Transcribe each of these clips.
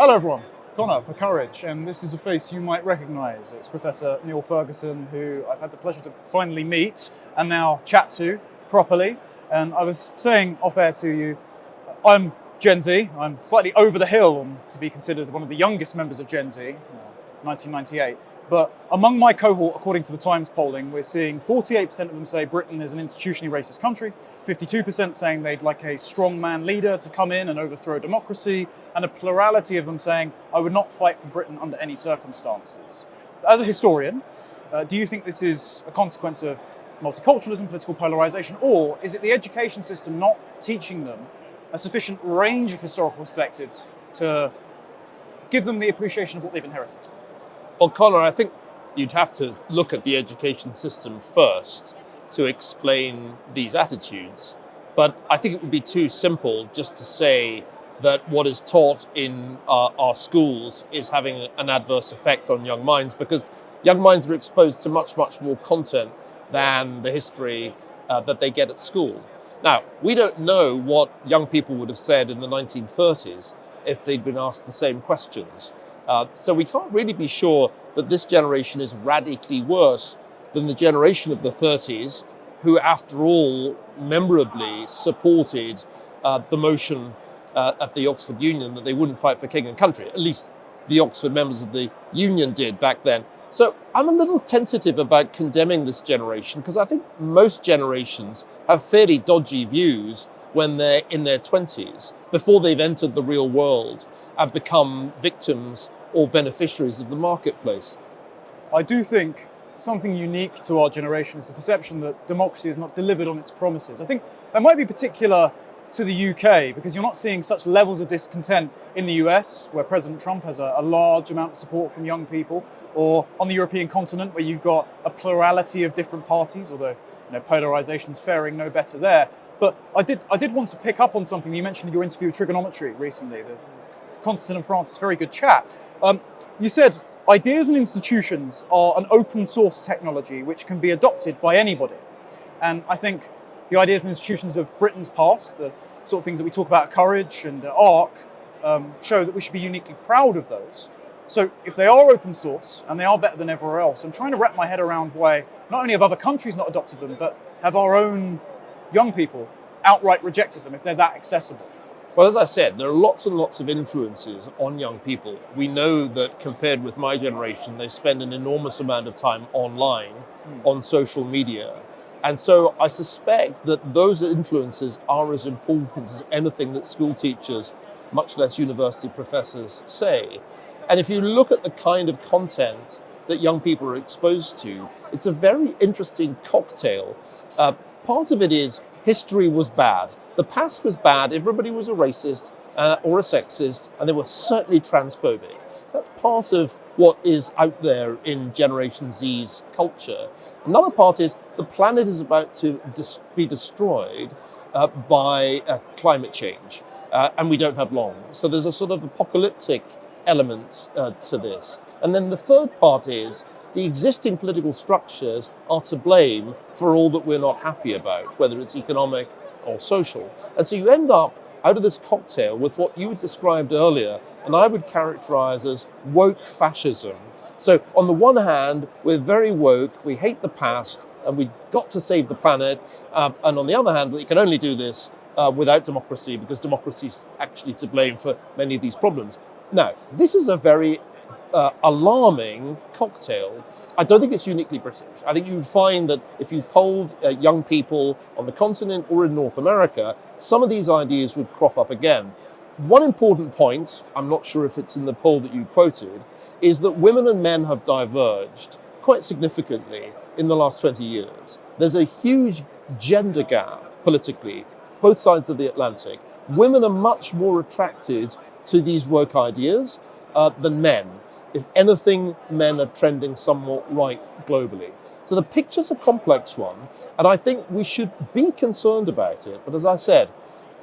Hello everyone, Connor for Courage, and this is a face you might recognise. It's Professor Niall Ferguson, who I've had the pleasure to finally meet and now chat to properly. And I was saying off air to you, I'm Gen Z, I'm slightly over the hill to be considered one of the youngest members of Gen Z, 1998. But among my cohort, according to the Times polling, we're seeing 48% of them say Britain is an institutionally racist country, 52% saying they'd like a strongman leader to come in and overthrow democracy, and a plurality of them saying, I would not fight for Britain under any circumstances. As a historian, do you think this is a consequence of multiculturalism, political polarization, or is it the education system not teaching them a sufficient range of historical perspectives to give them the appreciation of what they've inherited? Well, Connor, I think you'd have to look at the education system first to explain these attitudes. But I think it would be too simple just to say that what is taught in our schools is having an adverse effect on young minds, because young minds are exposed to much, much more content than the history that they get at school. Now, we don't know what young people would have said in the 1930s if they'd been asked the same questions. So we can't really be sure that this generation is radically worse than the generation of the 30s, who, after all, memorably supported the motion at the Oxford Union that they wouldn't fight for king and country. At least the Oxford members of the Union did back then. So I'm a little tentative about condemning this generation, because I think most generations have fairly dodgy views when they're in their 20s, before they've entered the real world and become victims or beneficiaries of the marketplace. I do think something unique to our generation is the perception that democracy is not delivered on its promises. I think that might be particular to the UK, because you're not seeing such levels of discontent in the US, where President Trump has a large amount of support from young people, or on the European continent, where you've got a plurality of different parties, although polarization's faring no better there. But I did want to pick up on something you mentioned in your interview with Trigonometry recently, the Constantine and Francis, very good chat. You said ideas and institutions are an open source technology which can be adopted by anybody. And I think the ideas and institutions of Britain's past, the sort of things that we talk about at Courage and at ARC, show that we should be uniquely proud of those. So if they are open source and they are better than everywhere else, I'm trying to wrap my head around why not only have other countries not adopted them, but have our own young people outright rejected them if they're that accessible. Well, as I said, there are lots and lots of influences on young people. We know that compared with my generation, they spend an enormous amount of time online, on social media. And so I suspect that those influences are as important as anything that school teachers, much less university professors, say. And if you look at the kind of content that young people are exposed to, it's a very interesting cocktail. Part of it is history was bad. The past was bad. Everybody was a racist or a sexist, and they were certainly transphobic. So that's part of what is out there in Generation Z's culture. Another part is the planet is about to be destroyed by climate change, and we don't have long. So there's a sort of apocalyptic element to this. And then the third part is the existing political structures are to blame for all that we're not happy about, whether it's economic or social. And so you end up out of this cocktail with what you described earlier, and I would characterize as woke fascism. So on the one hand, we're very woke, we hate the past, and we've got to save the planet. And on the other hand, we can only do this without democracy, because democracy is actually to blame for many of these problems. Now, this is a very alarming cocktail. I don't think it's uniquely British. I think you'd find that if you polled young people on the continent or in North America, some of these ideas would crop up again. One important point, I'm not sure if it's in the poll that you quoted, is that women and men have diverged quite significantly in the last 20 years. There's a huge gender gap politically, both sides of the Atlantic. Women are much more attracted to these woke ideas than men. If anything, men are trending somewhat right globally. So the picture's a complex one, and I think we should be concerned about it. But as I said,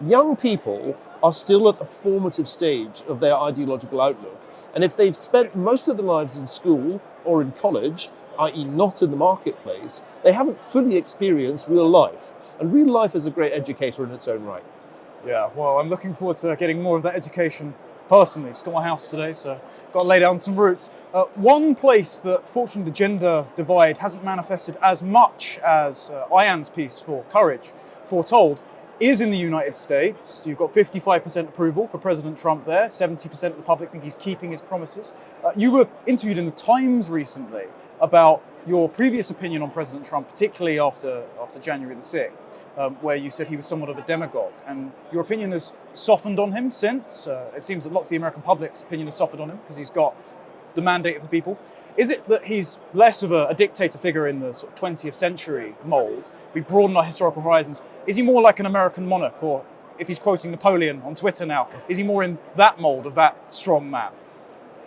young people are still at a formative stage of their ideological outlook. And if they've spent most of their lives in school or in college, i.e. not in the marketplace, they haven't fully experienced real life. And real life is a great educator in its own right. Yeah, well, I'm looking forward to getting more of that education personally. Just got my house today, so got to lay down some roots. One place that, fortunately, the gender divide hasn't manifested as much as Ayan's piece for Courage foretold is in the United States. You've got 55% approval for President Trump there. 70% of the public think he's keeping his promises. You were interviewed in the Times recently about your previous opinion on President Trump, particularly after January the 6th, where you said he was somewhat of a demagogue. And your opinion has softened on him since. It seems that lots of the American public's opinion has softened on him because he's got the mandate of the people. Is it that he's less of a dictator figure in the sort of 20th century mould? We broaden our historical horizons. Is he more like an American monarch? Or if he's quoting Napoleon on Twitter now, is he more in that mould of that strong man?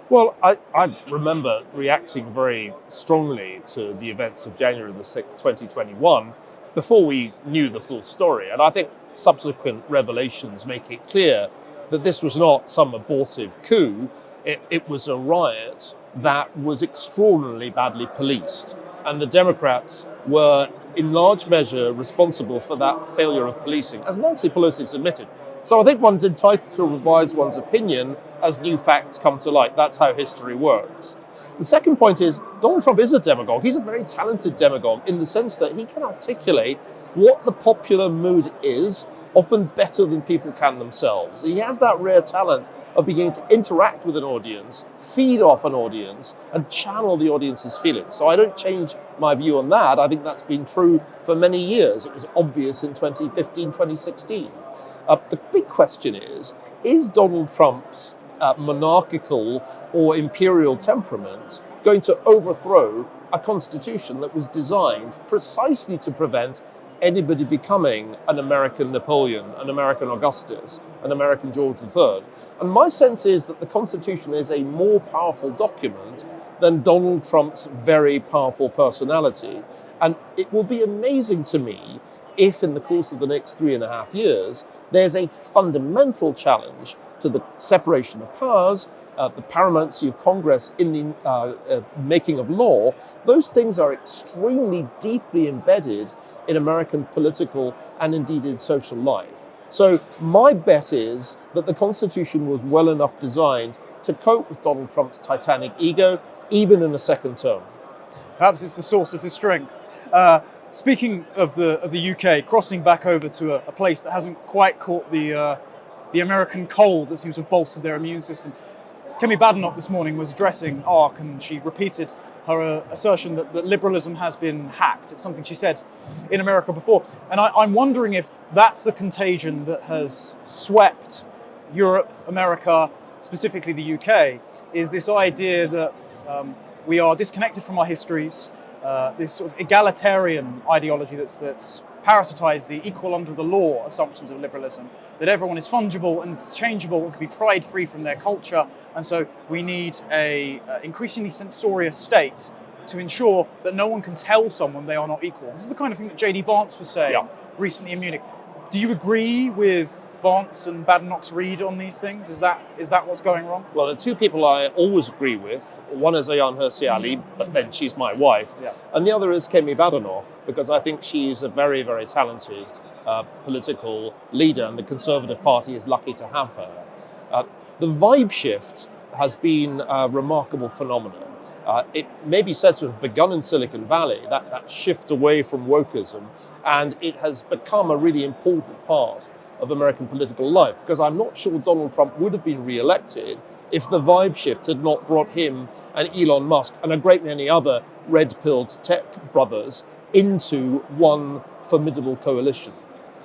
Well, I remember reacting very strongly to the events of January the 6th, 2021, before we knew the full story. And I think subsequent revelations make it clear that this was not some abortive coup. It was a riot that was extraordinarily badly policed. And the Democrats were in large measure responsible for that failure of policing, as Nancy Pelosi admitted. So I think one's entitled to revise one's opinion as new facts come to light. That's how history works. The second point is Donald Trump is a demagogue. He's a very talented demagogue in the sense that he can articulate what the popular mood is, often better than people can themselves. He has that rare talent of beginning to interact with an audience, feed off an audience, and channel the audience's feelings. So I don't change my view on that. I think that's been true for many years. It was obvious in 2015, 2016. The big question is Donald Trump's monarchical or imperial temperament going to overthrow a constitution that was designed precisely to prevent anybody becoming an American Napoleon, an American Augustus, an American George III? And my sense is that the Constitution is a more powerful document than Donald Trump's very powerful personality. And it will be amazing to me if in the course of the next 3.5 years, there's a fundamental challenge to the separation of powers, the paramountcy of Congress in the making of law. Those things are extremely deeply embedded in American political and indeed in social life. So my bet is that the Constitution was well enough designed to cope with Donald Trump's titanic ego, even in a second term. Perhaps it's the source of his strength. Speaking of the UK, crossing back over to a place that hasn't quite caught the American cold that seems to have bolstered their immune system. Kemi Badenoch this morning was addressing ARC and she repeated her assertion that liberalism has been hacked. It's something she said in America before. And I'm wondering if that's the contagion that has swept Europe, America, specifically the UK, is this idea that we are disconnected from our histories, this sort of egalitarian ideology that's parasitized the equal under the law assumptions of liberalism, that everyone is fungible and interchangeable and can be pride-free from their culture, and so we need a increasingly censorious state to ensure that no one can tell someone they are not equal. This is the kind of thing that J.D. Vance was saying recently in Munich. Do you agree with Vance and Badenoch's read on these things? Is that what's going wrong? Well, the two people I always agree with, one is Ayaan Hirsi Ali, but then she's my wife, and the other is Kemi Badenoch, because I think she's a very, very talented political leader, and the Conservative Party is lucky to have her. The vibe shift has been a remarkable phenomenon. It may be said to have begun in Silicon Valley, that shift away from wokeism, and it has become a really important part of American political life, because I'm not sure Donald Trump would have been re-elected if the vibe shift had not brought him and Elon Musk and a great many other red-pilled tech brothers into one formidable coalition.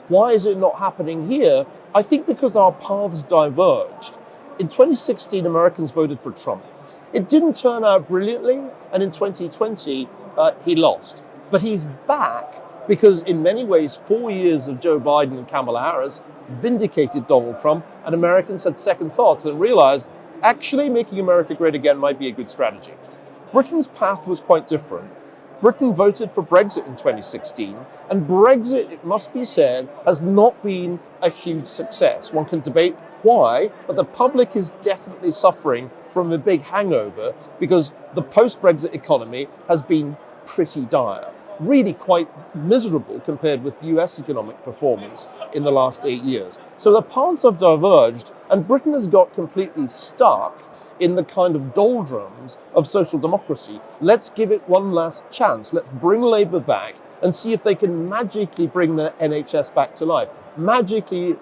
Why is it not happening here? I think because our paths diverged. In 2016, Americans voted for Trump. It didn't turn out brilliantly, and in 2020, he lost. But he's back because in many ways, 4 years of Joe Biden and Kamala Harris vindicated Donald Trump, and Americans had second thoughts and realized actually making America great again might be a good strategy. Britain's path was quite different. Britain voted for Brexit in 2016, and Brexit, it must be said, has not been a huge success. One can debate why, but the public is definitely suffering from a big hangover because the post-Brexit economy has been pretty dire. really quite miserable compared with US economic performance in the last 8 years. So the paths have diverged, and Britain has got completely stuck in the kind of doldrums of social democracy. Let's give it one last chance. Let's bring Labour back and see if they can magically bring the NHS back to life, magically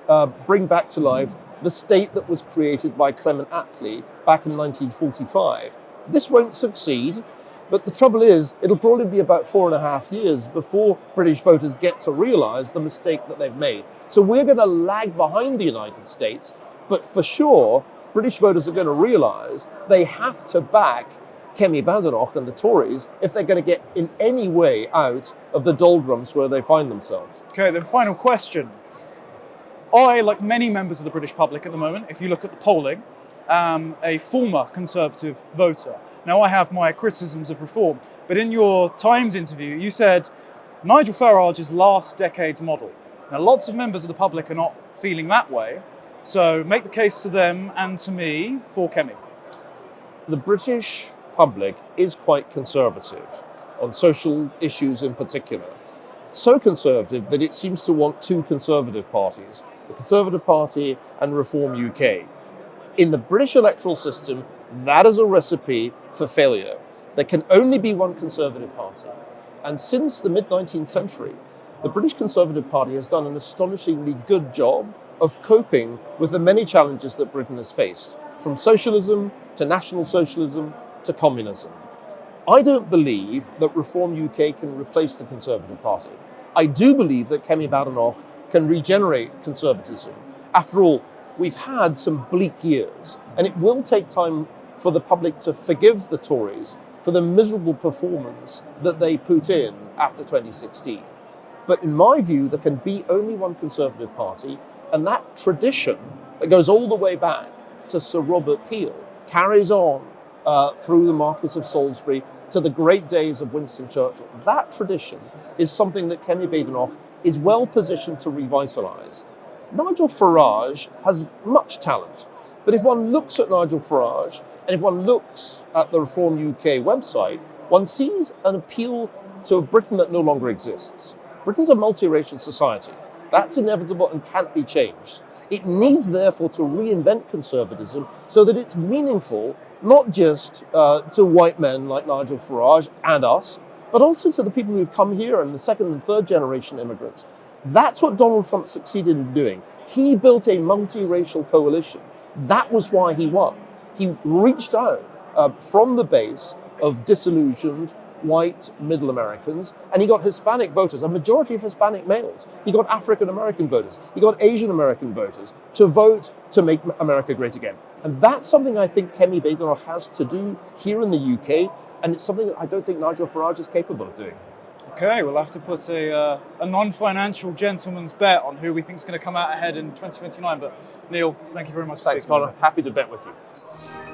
bring back to life the state that was created by Clement Attlee back in 1945. This won't succeed, but the trouble is, it'll probably be about 4.5 years before British voters get to realise the mistake that they've made. So we're going to lag behind the United States, but for sure, British voters are going to realise they have to back Kemi Badenoch and the Tories if they're going to get in any way out of the doldrums where they find themselves. Okay, then final question. I, like many members of the British public at the moment, if you look at the polling, am a former Conservative voter. Now, I have my criticisms of reform, but in your Times interview, you said Nigel Farage is last decade's model. Now, lots of members of the public are not feeling that way, so make the case to them and to me for Kemi. The British public is quite conservative on social issues in particular. So conservative that it seems to want two conservative parties, the Conservative Party and Reform UK. In the British electoral system, that is a recipe for failure. There can only be one Conservative Party. And since the mid-19th century, the British Conservative Party has done an astonishingly good job of coping with the many challenges that Britain has faced, from socialism to National Socialism to communism. I don't believe that Reform UK can replace the Conservative Party. I do believe that Kemi Badenoch can regenerate conservatism. After all, we've had some bleak years, and it will take time for the public to forgive the Tories for the miserable performance that they put in after 2016. But in my view, there can be only one Conservative Party, and that tradition that goes all the way back to Sir Robert Peel carries on through the Marquess of Salisbury to the great days of Winston Churchill. That tradition is something that Kemi Badenoch is well positioned to revitalise. Nigel Farage has much talent, but if one looks at Nigel Farage and if one looks at the Reform UK website, one sees an appeal to a Britain that no longer exists. Britain's a multiracial society. That's inevitable and can't be changed. It needs, therefore, to reinvent conservatism so that it's meaningful, not just to white men like Nigel Farage and us, but also to the people who've come here and the second and third generation immigrants. That's what Donald Trump succeeded in doing. He built a multiracial coalition. That was why he won. He reached out from the base of disillusioned white middle Americans, and he got Hispanic voters, a majority of Hispanic males. He got African American voters. He got Asian American voters to vote to make America great again. And that's something I think Kemi Badenoch has to do here in the UK, and it's something that I don't think Nigel Farage is capable of doing. Okay, we'll have to put a non-financial gentleman's bet on who we think is going to come out ahead in 2029. But Neil, thank you very much for Thanks, speaking. Connor. Happy to bet with you.